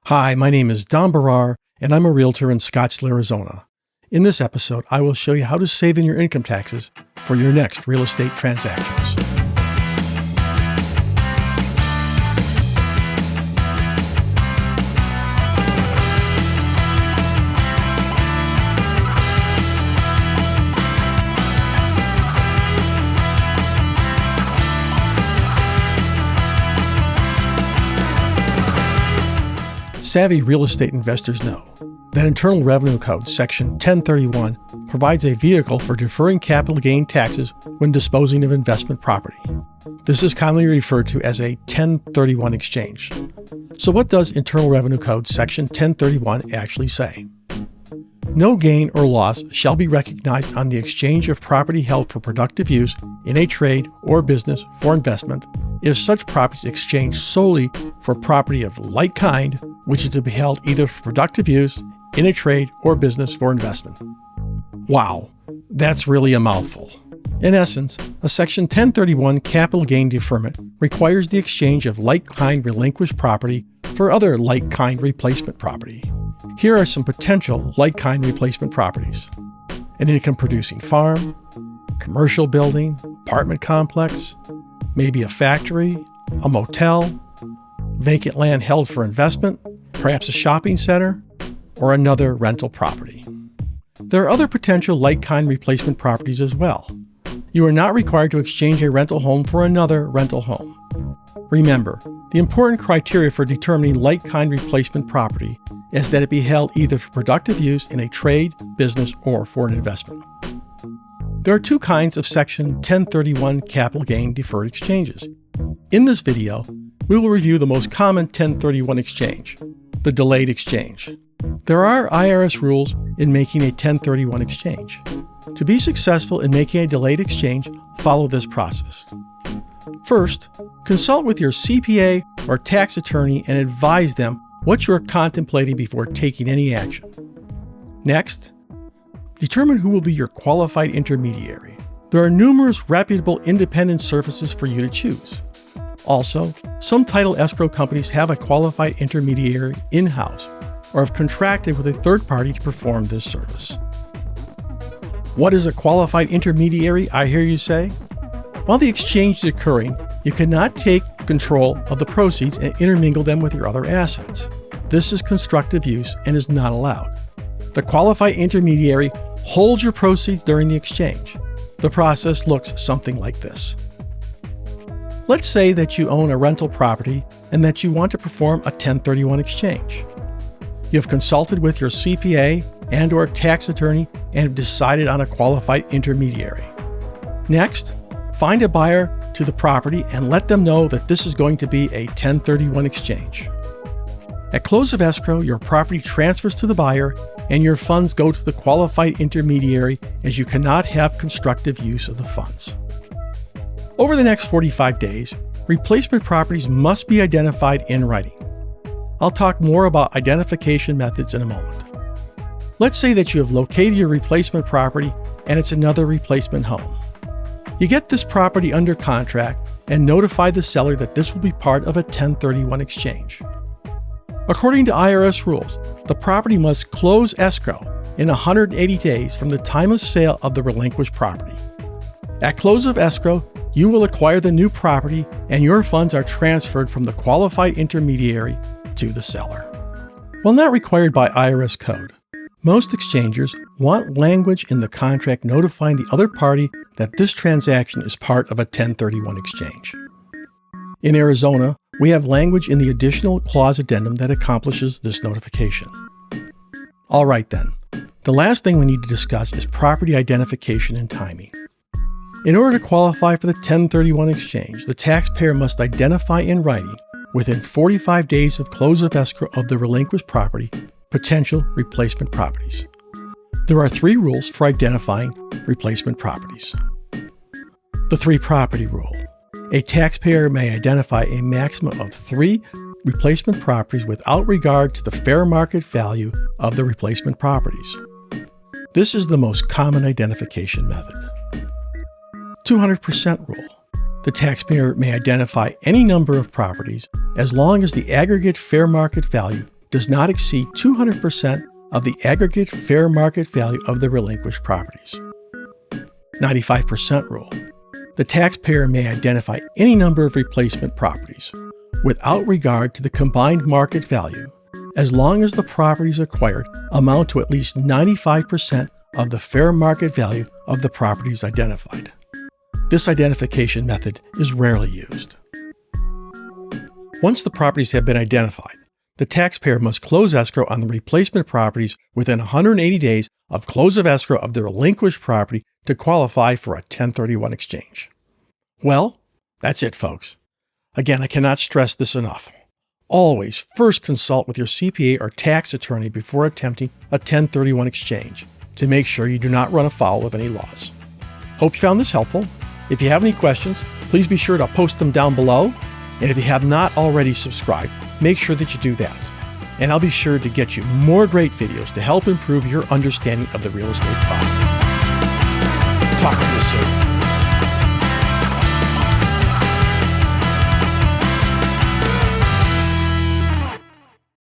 Hi, my name is Don Barrar, and I'm a realtor in Scottsdale, Arizona. In this episode, I will show you how to save in your income taxes for your next real estate transactions. Savvy real estate investors know that Internal Revenue Code Section 1031 provides a vehicle for deferring capital gain taxes when disposing of investment property. This is commonly referred to as a 1031 exchange. So what does Internal Revenue Code Section 1031 actually say? No gain or loss shall be recognized on the exchange of property held for productive use in a trade or business for investment if such property is exchanged solely for property of like kind, which is to be held either for productive use in a trade or business for investment. Wow, that's really a mouthful. In essence, a Section 1031 capital gain deferment requires the exchange of like-kind relinquished property for other like-kind replacement property. Here are some potential like-kind replacement properties: an income-producing farm, commercial building, apartment complex, maybe a factory, a motel, vacant land held for investment, perhaps a shopping center, or another rental property. There are other potential like-kind replacement properties as well. You are not required to exchange a rental home for another rental home. Remember, the important criteria for determining like-kind replacement property is that it be held either for productive use in a trade, business, or for an investment. There are two kinds of Section 1031 capital gain deferred exchanges. In this video, we will review the most common 1031 exchange, the delayed exchange. There are IRS rules in making a 1031 exchange. To be successful in making a delayed exchange, follow this process. First, consult with your CPA or tax attorney and advise them what you are contemplating before taking any action. Next, determine who will be your qualified intermediary. There are numerous reputable independent services for you to choose. Also, some title escrow companies have a qualified intermediary in-house or have contracted with a third party to perform this service. What is a qualified intermediary, I hear you say? While the exchange is occurring, you cannot take control of the proceeds and intermingle them with your other assets. This is constructive use and is not allowed. The qualified intermediary holds your proceeds during the exchange. The process looks something like this. Let's say that you own a rental property and that you want to perform a 1031 exchange. You have consulted with your CPA and/or tax attorney and have decided on a qualified intermediary. Next, find a buyer to the property and let them know that this is going to be a 1031 exchange. At close of escrow, your property transfers to the buyer and your funds go to the qualified intermediary, as you cannot have constructive use of the funds. Over the next 45 days, replacement properties must be identified in writing. I'll talk more about identification methods in a moment. Let's say that you have located your replacement property and it's another replacement home. You get this property under contract and notify the seller that this will be part of a 1031 exchange. According to IRS rules, the property must close escrow in 180 days from the time of sale of the relinquished property. At close of escrow, you will acquire the new property and your funds are transferred from the qualified intermediary to the seller. While not required by IRS code, most exchangers want language in the contract notifying the other party that this transaction is part of a 1031 exchange. In Arizona, we have language in the additional clause addendum that accomplishes this notification. All right then, the last thing we need to discuss is property identification and timing. In order to qualify for the 1031 exchange, the taxpayer must identify in writing, within 45 days of close of escrow of the relinquished property, potential replacement properties. There are 3 rules for identifying replacement properties. The 3-property rule. A taxpayer may identify a maximum of 3 replacement properties without regard to the fair market value of the replacement properties. This is the most common identification method. 200% rule. The taxpayer may identify any number of properties as long as the aggregate fair market value does not exceed 200% of the aggregate fair market value of the relinquished properties. 95% rule. The taxpayer may identify any number of replacement properties without regard to the combined market value, as long as the properties acquired amount to at least 95% of the fair market value of the properties identified. This identification method is rarely used. Once the properties have been identified, the taxpayer must close escrow on the replacement properties within 180 days of close of escrow of the relinquished property to qualify for a 1031 exchange. Well, that's it, folks. Again, I cannot stress this enough. Always first consult with your CPA or tax attorney before attempting a 1031 exchange to make sure you do not run afoul of any laws. Hope you found this helpful. If you have any questions, please be sure to post them down below. And if you have not already subscribed, make sure that you do that. And I'll be sure to get you more great videos to help improve your understanding of the real estate process. Talk to you soon.